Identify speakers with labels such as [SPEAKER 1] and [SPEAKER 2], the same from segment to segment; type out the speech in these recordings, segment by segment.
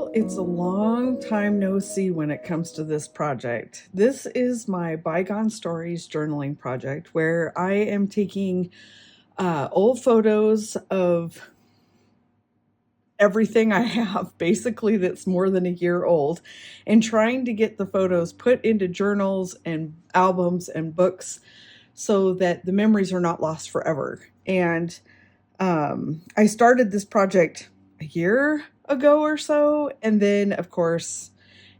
[SPEAKER 1] Well, it's a long time no see when it comes to this project. This is my Bygone Stories journaling project where I am taking old photos of everything I have, basically, that's more than a year old, and trying to get the photos put into journals and albums and books so that the memories are not lost forever. And I started this project a year ago or so, and then of course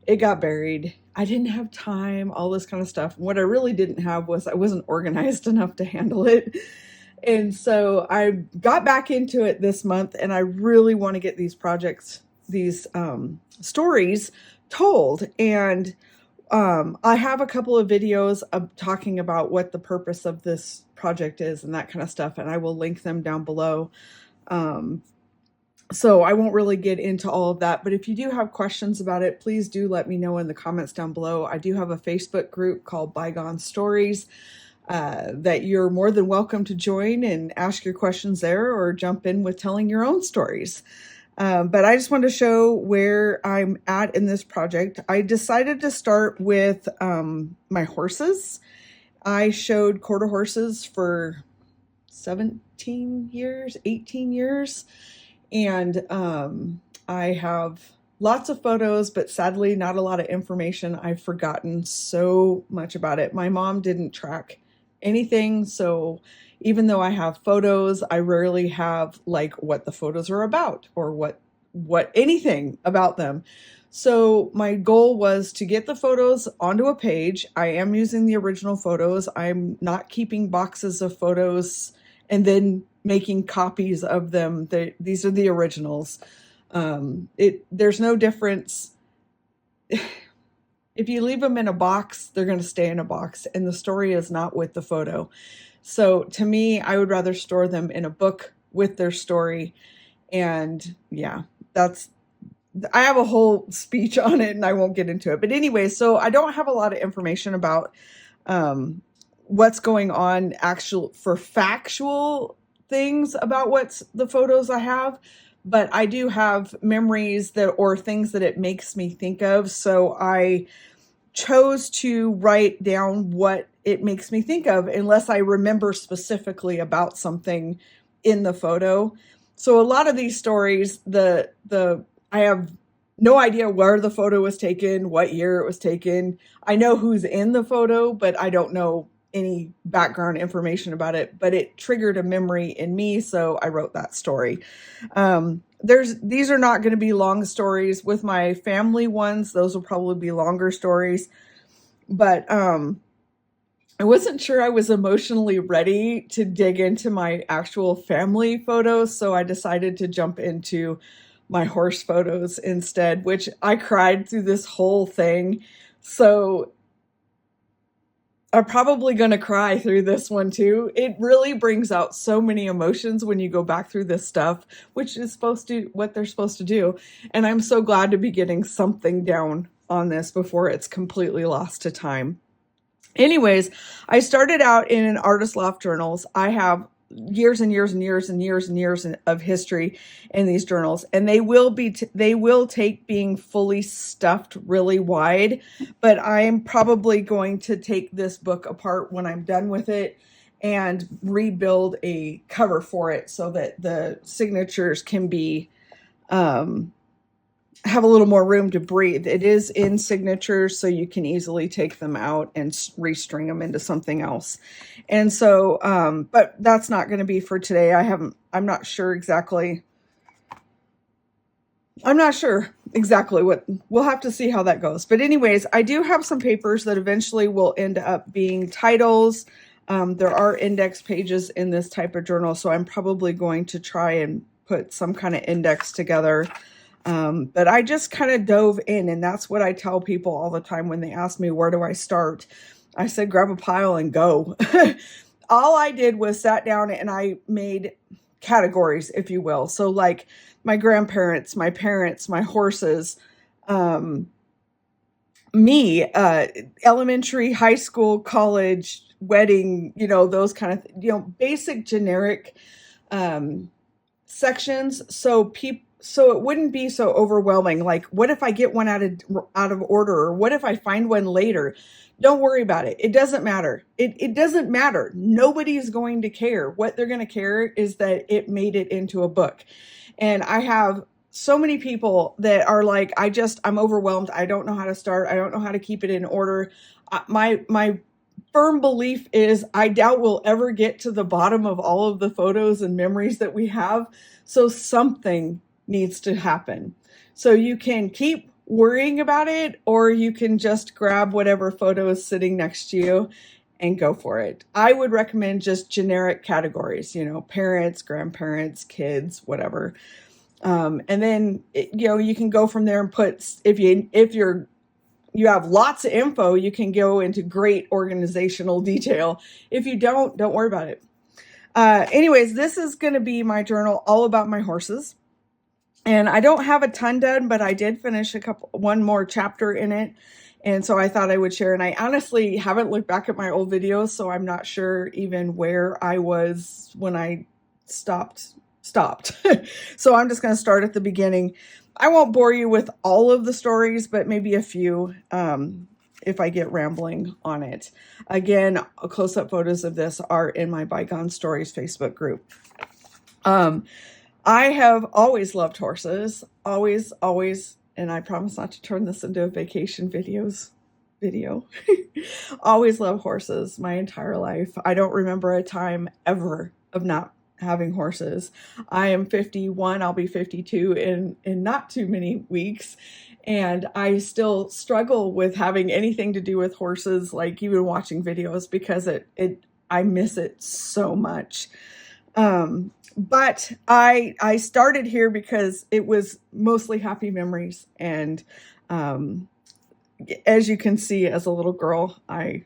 [SPEAKER 1] it got buried. I didn't have time, all this kind of stuff. What I really didn't have was I wasn't organized enough to handle it. And so I got back into it this month, and I really want to get these stories told. And I have a couple of videos of talking about what the purpose of this project is and that kind of stuff, and I will link them down below. So I won't really get into all of that, but if you do have questions about it, please do let me know in the comments down below. I do have a Facebook group called Bygone Stories that you're more than welcome to join and ask your questions there, or jump in with telling your own stories. But I just wanted to show where I'm at in this project. I decided to start with my horses. I showed quarter horses for 17 years, 18 years. And I have lots of photos, but sadly not a lot of information. I've forgotten so much about it. My mom didn't track anything, so even though I have photos, I rarely have like what the photos are about or what anything about them. So my goal was to get the photos onto a page. I am using the original photos. I'm not keeping boxes of photos and then making copies of them. These are the originals. There's no difference. If you leave them in a box, they're going to stay in a box, and the story is not with the photo. So to me, I would rather store them in a book with their story. And yeah, I have a whole speech on it and I won't get into it. But anyway, so I don't have a lot of information about what's going on for factual things about what's the photos I have, but I do have memories or things that it makes me think of. So I chose to write down what it makes me think of, unless I remember specifically about something in the photo. So a lot of these stories, I have no idea where the photo was taken, what year it was taken. I know who's in the photo, but I don't know any background information about it, but it triggered a memory in me, so I wrote that story. These are not going to be long stories. With my family ones, those will probably be longer stories, but I wasn't sure I was emotionally ready to dig into my actual family photos, so I decided to jump into my horse photos instead, which I cried through this whole thing. So I'm probably going to cry through this one too. It really brings out so many emotions when you go back through this stuff, which is what they're supposed to do. And I'm so glad to be getting something down on this before it's completely lost to time. Anyways, I started out in an artist loft journals. I have years and years and years and years and years of history in these journals, and they will take being fully stuffed really wide, but I'm probably going to take this book apart when I'm done with it and rebuild a cover for it so that the signatures can be have a little more room to breathe. It is in signatures, so you can easily take them out and restring them into something else. And so, but that's not going to be for today. I'm not sure exactly what, we'll have to see how that goes. But anyways, I do have some papers that eventually will end up being titles. There are index pages in this type of journal, so I'm probably going to try and put some kind of index together. But I just kind of dove in, and that's what I tell people all the time when they ask me, where do I start? I said, grab a pile and go. All I did was sat down and I made categories, if you will. So like my grandparents, my parents, my horses, me, elementary, high school, college, wedding, those kind of, basic generic, sections. So so it wouldn't be so overwhelming. Like, what if I get one out of order, or what if I find one later? Don't worry about it. It doesn't matter. It doesn't matter. Nobody's going to care. What they're going to care is that it made it into a book. And I have so many people that are like, I'm overwhelmed. I don't know how to start. I don't know how to keep it in order. My firm belief is I doubt we'll ever get to the bottom of all of the photos and memories that we have. So something needs to happen. So you can keep worrying about it, or you can just grab whatever photo is sitting next to you and go for it. I would recommend just generic categories, parents, grandparents, kids, whatever. And then, you can go from there and put, if you have lots of info, you can go into great organizational detail. If you don't worry about it. Anyways, this is going to be my journal all about my horses. And I don't have a ton done, but I did finish one more chapter in it. And so I thought I would share. And I honestly haven't looked back at my old videos, so I'm not sure even where I was when I stopped. So I'm just going to start at the beginning. I won't bore you with all of the stories, but maybe a few if I get rambling on it. Again, close-up photos of this are in my Bygone Stories Facebook group. I have always loved horses, always, and I promise not to turn this into a vacation video. Always loved horses my entire life. I don't remember a time ever of not having horses. I am 51. I'll be 52 in not too many weeks. And I still struggle with having anything to do with horses, like even watching videos, because I miss it so much. But I started here because it was mostly happy memories. And as you can see, as a little girl, I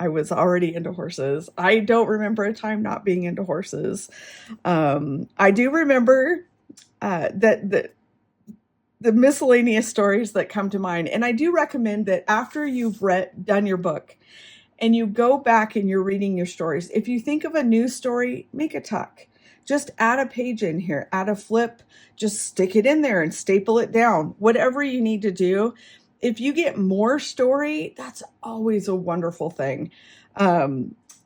[SPEAKER 1] was already into horses. I don't remember a time not being into horses. I do remember that the miscellaneous stories that come to mind. And I do recommend that after you've done your book and you go back and you're reading your stories, if you think of a new story, make a tuck. Just add a page in here, add a flip, just stick it in there and staple it down. Whatever you need to do. If you get more story, that's always a wonderful thing.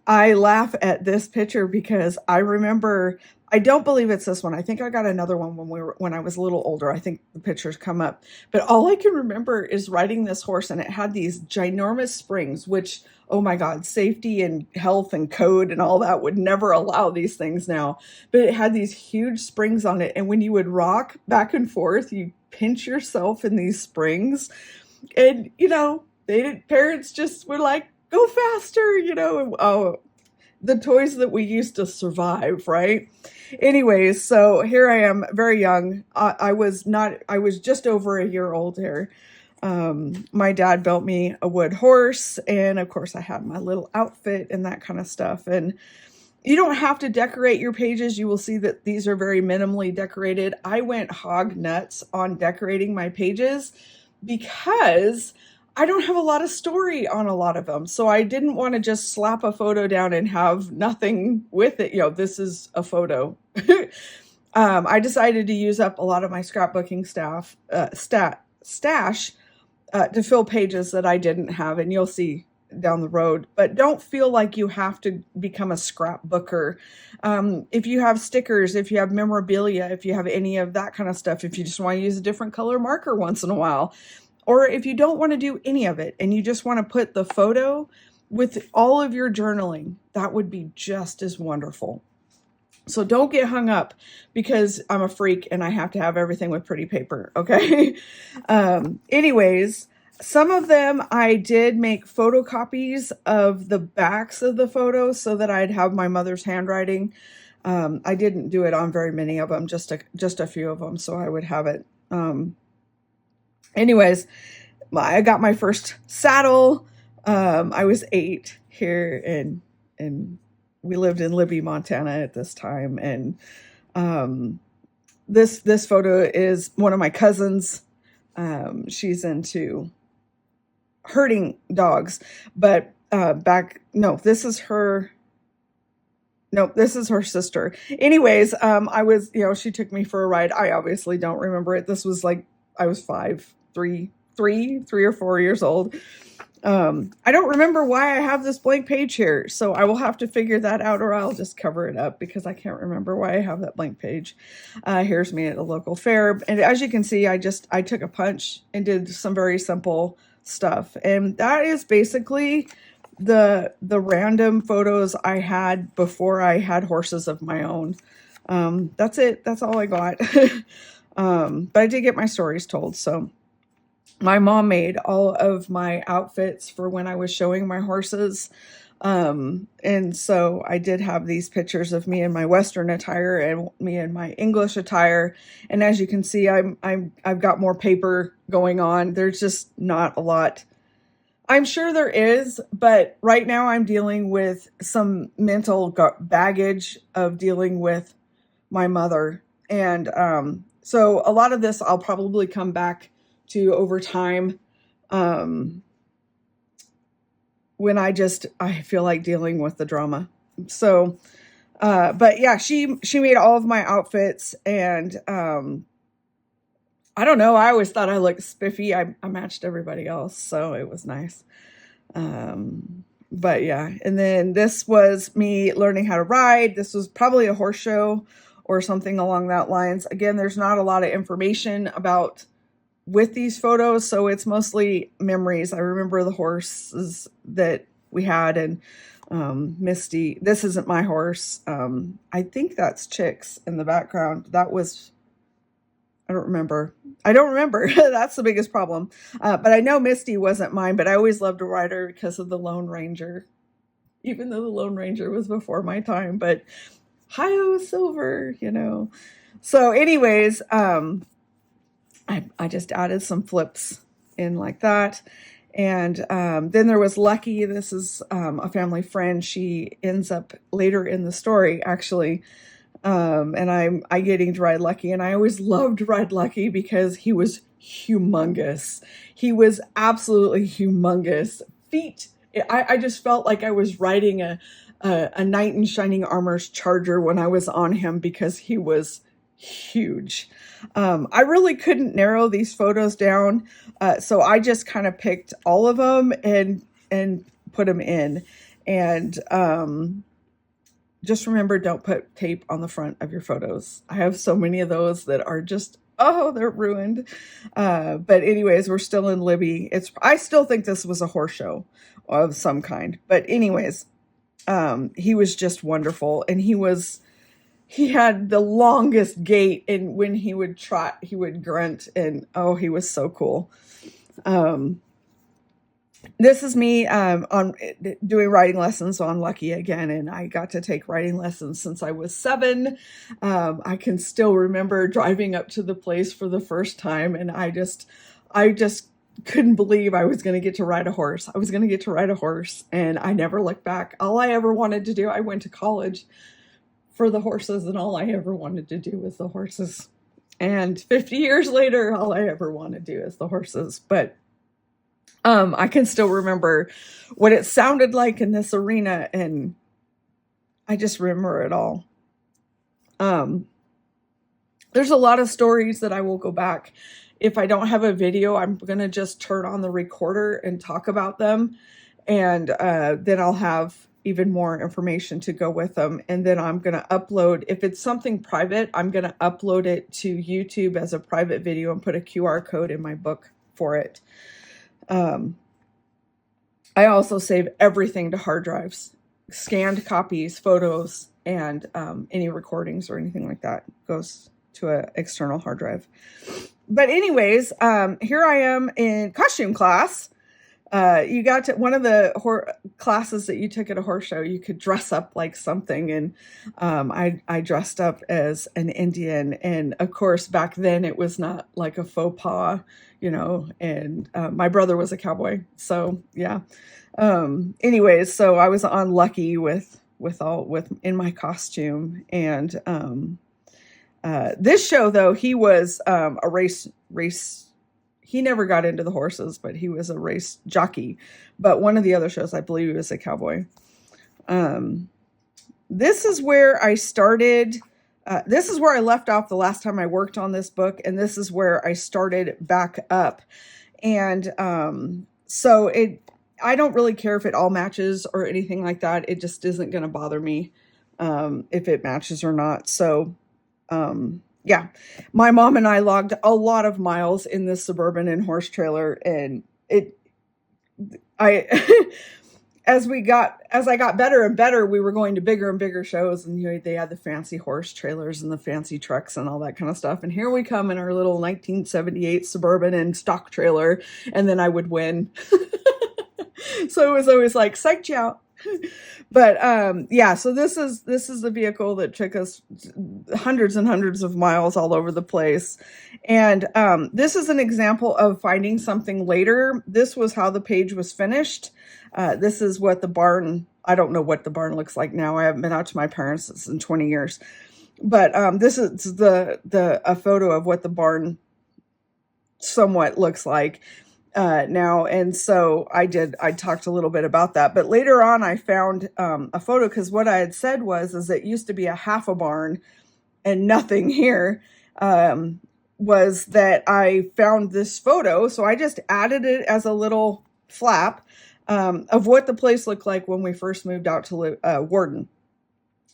[SPEAKER 1] I laugh at this picture because I remember, I don't believe it's this one. I think I got another one when I was a little older. I think the pictures come up. But all I can remember is riding this horse, and it had these ginormous springs, which, oh my God, safety and health and code and all that would never allow these things now. But it had these huge springs on it. And when you would rock back and forth, you pinch yourself in these springs. And, parents just were like, go faster, oh, the toys that we used to survive, right? Anyways, so here I am, very young. I was just over a year old here. My dad built me a wood horse, and of course I had my little outfit and that kind of stuff. And you don't have to decorate your pages. You will see that these are very minimally decorated. I went hog nuts on decorating my pages because I don't have a lot of story on a lot of them. So I didn't want to just slap a photo down and have nothing with it. This is a photo. I decided to use up a lot of my scrapbooking stash to fill pages that I didn't have. And you'll see down the road, but don't feel like you have to become a scrapbooker. If you have stickers, if you have memorabilia, if you have any of that kind of stuff, if you just want to use a different color marker once in a while, or if you don't want to do any of it and you just want to put the photo with all of your journaling, that would be just as wonderful. So don't get hung up because I'm a freak and I have to have everything with pretty paper. Okay. Anyways, some of them I did make photocopies of the backs of the photos so that I'd have my mother's handwriting. I didn't do it on very many of them, just a few of them, so I would have it. Anyways, I got my first saddle. I was 8 here, and we lived in Libby, Montana at this time. And this photo is one of my cousins. She's into herding dogs, but this is her. Nope, this is her sister. Anyways, I was, she took me for a ride. I obviously don't remember it. This was like, I was 3 or 4 years old. I don't remember why I have this blank page here, so I will have to figure that out, or I'll just cover it up because I can't remember why I have that blank page. Here's me at a local fair, and as you can see, I took a punch and did some very simple stuff, and that is basically the random photos I had before I had horses of my own. That's it. That's all I got. But I did get my stories told, so. My mom made all of my outfits for when I was showing my horses. And so I did have these pictures of me in my Western attire and me in my English attire. And as you can see, I've got more paper going on. There's just not a lot. I'm sure there is, but right now I'm dealing with some mental baggage of dealing with my mother. And so a lot of this I'll probably come back to over time, when I feel like dealing with the drama. So, but yeah, she made all of my outfits, and I don't know, I always thought I looked spiffy. I matched everybody else, so it was nice. But yeah, and then this was me learning how to ride. This was probably a horse show or something along that lines. Again, there's not a lot of information about with these photos, so it's mostly memories. I remember the horses that we had, and Misty. This isn't my horse. I think that's Chicks in the background. That was, I don't remember. That's the biggest problem. But I know Misty wasn't mine, but I always loved to ride her because of the Lone Ranger, even though the Lone Ranger was before my time. But hi-oh silver, So anyways, I just added some flips in like that. And then there was Lucky. This is a family friend. She ends up later in the story, actually. And I getting to ride Lucky. And I always loved to ride Lucky because he was humongous. He was absolutely humongous. Feet. I just felt like I was riding a knight in shining armor's charger when I was on him because he was huge. I really couldn't narrow these photos down, so I just kind of picked all of them and put them in. And just remember, don't put tape on the front of your photos. I have so many of those that are just, they're ruined. But anyways, we're still in Libby. I still think this was a horse show of some kind. But anyways, he was just wonderful, and he had the longest gait, and when he would trot, he would grunt, and he was so cool. This is me on doing riding lessons on Lucky again, and I got to take riding lessons since I was 7. I can still remember driving up to the place for the first time, and I just couldn't believe I was going to get to ride a horse. I was going to get to ride a horse, and I never looked back. All I ever wanted to do, I went to college for the horses, and all I ever wanted to do was the horses. And 50 years later, all I ever want to do is the horses. But I can still remember what it sounded like in this arena, and I just remember it all. There's a lot of stories that I will go back. If I don't have a video, I'm going to just turn on the recorder and talk about them. And then I'll have even more information to go with them. And then I'm going to upload, if it's something private, I'm going to upload it to YouTube as a private video and put a QR code in my book for it. I also save everything to hard drives, scanned copies, photos, and any recordings or anything like that goes to an external hard drive. But anyways, here I am in costume class. You got to one of the classes that you took at a horse show, you could dress up like something. And I dressed up as an Indian. And of course, back then it was not like a faux pas, and my brother was a cowboy. So yeah. Anyways, so I was on Lucky with in my costume. And this show, though, he was a race. He never got into the horses, but he was a race jockey. But one of the other shows, I believe he was a cowboy. this is where I started. This is where I left off the last time I worked on this book, and this is where I started back up. And so I don't really care if it all matches or anything like that. It just isn't going to bother me if it matches or not. So yeah, my mom and I logged a lot of miles in this Suburban and horse trailer, and as I got better and better, we were going to bigger and bigger shows, and they had the fancy horse trailers and the fancy trucks and all that kind of stuff. And here we come in our little 1978 Suburban and stock trailer, and then I would win. So it was always like, psyched you out. But yeah, so this is the vehicle that took us hundreds and hundreds of miles all over the place. And this is an example of finding something later. This was how the page was finished. This is what the barn, I don't know what the barn looks like now. I haven't been out to my parents' in 20 years. But this is a photo of what the barn somewhat looks like now. And so I talked a little bit about that. But later on, I found a photo, because what I had said is it used to be a half a barn and nothing here. Was that I found this photo. So I just added it as a little flap of what the place looked like when we first moved out to Warden.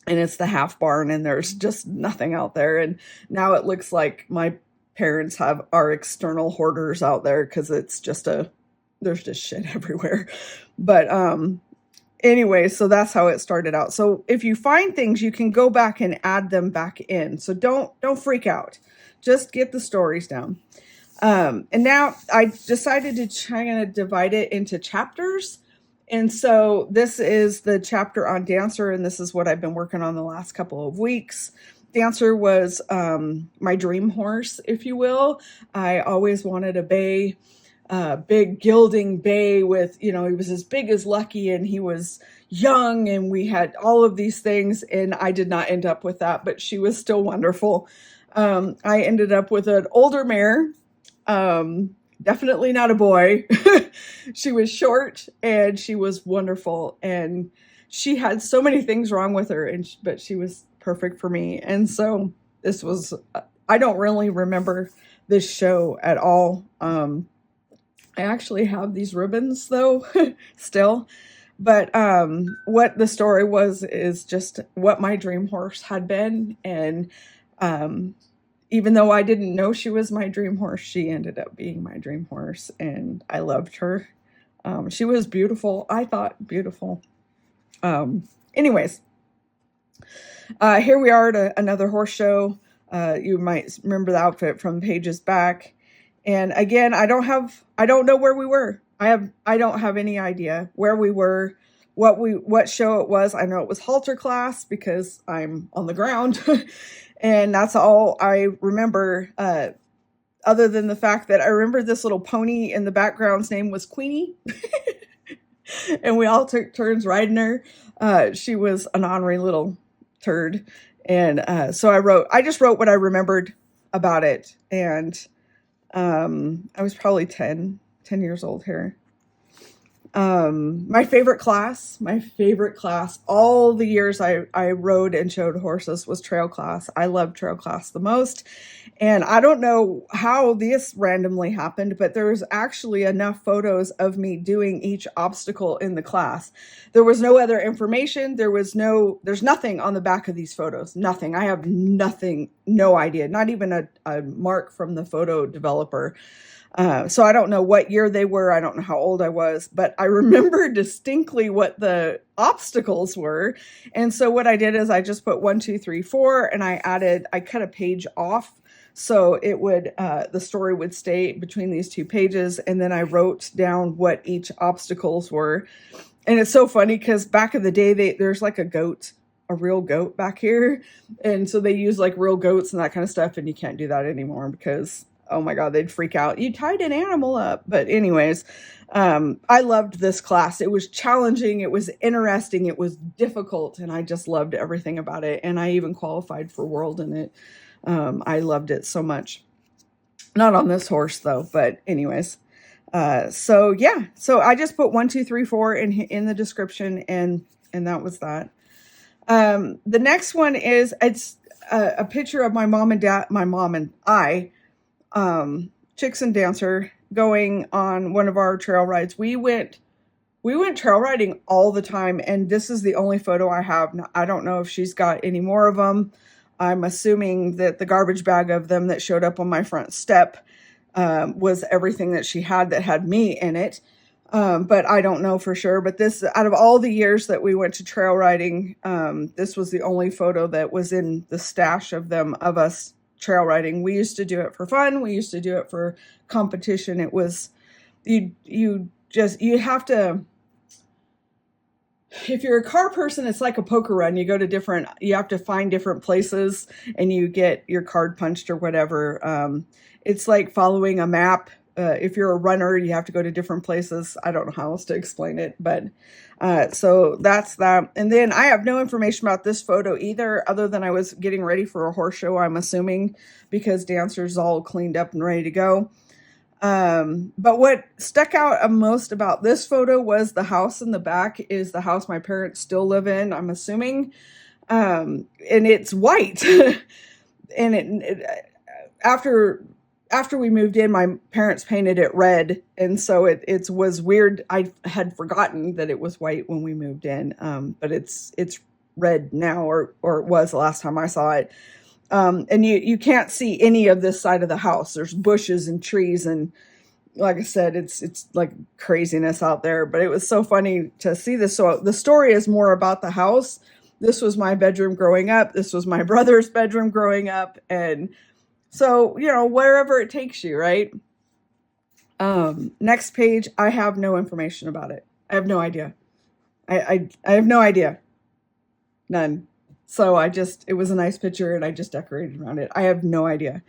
[SPEAKER 1] And it's the half barn, and there's just nothing out there. And now it looks like my parents have our external hoarders out there, because it's just there's just shit everywhere. But anyway, so that's how it started out. So if you find things, you can go back and add them back in. So don't freak out. Just get the stories down. And now I decided to kind of divide it into chapters. And so this is the chapter on Dancer, and this is what I've been working on the last couple of weeks. Dancer was my dream horse, if you will. I always wanted a bay, big gilding bay with, he was as big as Lucky, and he was young, and we had all of these things, and I did not end up with that, but she was still wonderful. I ended up with an older mare, definitely not a boy. She was short, and she was wonderful, and she had so many things wrong with her, but she was perfect for me. And so this was, I don't really remember this show at all. I actually have these ribbons though, still. But what the story was is just what my dream horse had been. And even though I didn't know she was my dream horse, she ended up being my dream horse, and I loved her. She was beautiful. I thought beautiful. Anyways, here we are at another horse show. You might remember the outfit from pages back. And again, I don't know where we were. I don't have any idea where we were, what show it was. I know it was halter class because I'm on the ground. And that's all I remember, other than the fact that I remember this little pony in the background's name was Queenie. And we all took turns riding her. She was an ornery little turd. And so I just wrote what I remembered about it. And I was probably 10 years old here. My favorite class, all the years I rode and showed horses was trail class. I loved trail class the most. And I don't know how this randomly happened, but there was actually enough photos of me doing each obstacle in the class. There was no other information. There's nothing on the back of these photos. Nothing. I have nothing, no idea, not even a mark from the photo developer. So I don't know what year they were. I don't know how old I was, but I remember distinctly what the obstacles were. And so what I did is I just put 1, 2, 3, 4, and I cut a page off. So it would, the story would stay between these two pages. And then I wrote down what each obstacles were. And it's so funny because back in the day, there's like a real goat back here. And so they use like real goats and that kind of stuff. And you can't do that anymore because, oh my God, they'd freak out. You tied an animal up. But anyways, I loved this class. It was challenging. It was interesting. It was difficult. And I just loved everything about it. And I even qualified for world in it. I loved it so much. Not on this horse though, but anyways. So yeah, so I just put 1, 2, 3, 4 in the description, and that was that. The next one is, it's a picture of my mom and I, Chicks and Dancer, going on one of our trail rides. We went trail riding all the time, and this is the only photo I have. I don't know if she's got any more of them. I'm assuming that the garbage bag of them that showed up on my front step was everything that she had that had me in it. But I don't know for sure. But this, out of all the years that we went to trail riding, this was the only photo that was in the stash of us trail riding. We used to do it for fun. We used to do it for competition. It was, you have to, if you're a car person, it's like a poker run. You have to find different places and you get your card punched or whatever. It's like following a map. If you're a runner, you have to go to different places. I don't know how else to explain it, but so that's that. And then I have no information about this photo either, other than I was getting ready for a horse show, I'm assuming, because Dancer's all cleaned up and ready to go. But what stuck out most about this photo was the house in the back is the house my parents still live in, I'm assuming. And it's white. And after we moved in, my parents painted it red. And so it was weird. I had forgotten that it was white when we moved in. But it's red now, or it was the last time I saw it. And you can't see any of this side of the house. There's bushes and trees, and like I said, it's like craziness out there. But it was so funny to see this. So the story is more about the house. This was my bedroom growing up. This was my brother's bedroom growing up. And so, wherever it takes you, right? Next page, I have no information about it. I have no idea. I have no idea. None. So it was a nice picture and I just decorated around it. I have no idea.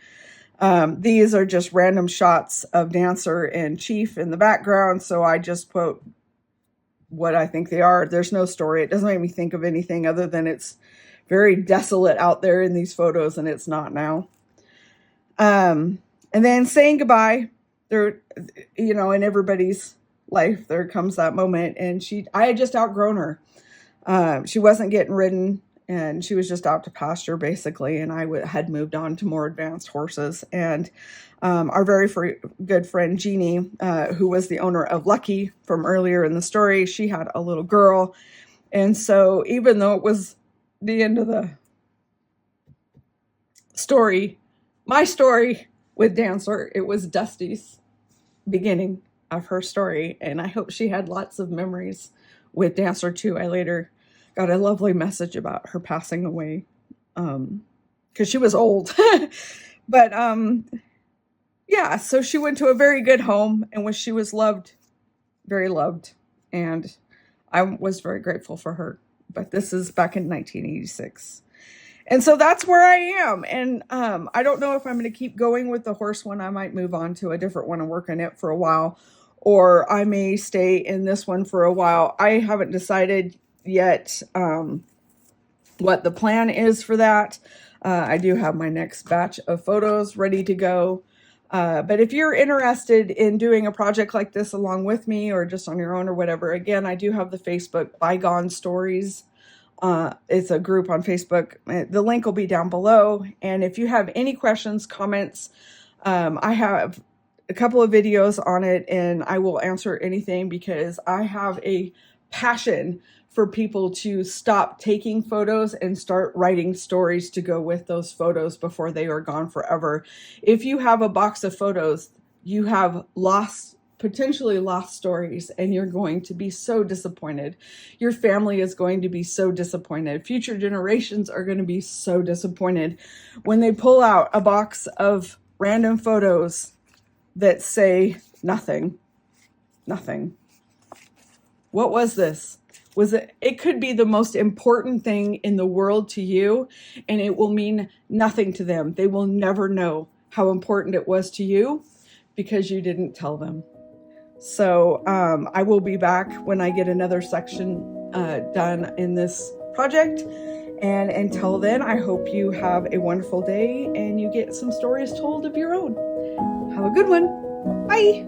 [SPEAKER 1] These are just random shots of Dancer and Chief in the background. So I just put what I think they are. There's no story. It doesn't make me think of anything other than it's very desolate out there in these photos, and it's not now. And then saying goodbye. There, in everybody's life, there comes that moment. And I had just outgrown her. She wasn't getting ridden. And she was just out to pasture, basically. And I had moved on to more advanced horses. And our very good friend, Jeannie, who was the owner of Lucky from earlier in the story, she had a little girl. And so even though it was the end of the story, my story with Dancer, it was Dusty's beginning of her story. And I hope she had lots of memories with Dancer, too. I later got a lovely message about her passing away, because she was old. But yeah, so she went to a very good home, and she was loved, very loved, and I was very grateful for her. But this is back in 1986. And so that's where I am. And I don't know if I'm going to keep going with the horse one. I might move on to a different one and work on it for a while, or I may stay in this one for a while. I haven't decided yet what the plan is for that. I do have my next batch of photos ready to go. But if you're interested in doing a project like this along with me, or just on your own or whatever, again, I do have the Facebook Bygone Stories. It's a group on Facebook. The link will be down below. And if you have any questions, comments, I have a couple of videos on it, and I will answer anything, because I have a passion for people to stop taking photos and start writing stories to go with those photos before they are gone forever. If you have a box of photos, you have potentially lost stories, and you're going to be so disappointed. Your family is going to be so disappointed. Future generations are going to be so disappointed when they pull out a box of random photos that say nothing. Nothing. What was this? It could be the most important thing in the world to you, and it will mean nothing to them. They will never know how important it was to you because you didn't tell them. So I will be back when I get another section done in this project. And until then, I hope you have a wonderful day and you get some stories told of your own. Have a good one. Bye.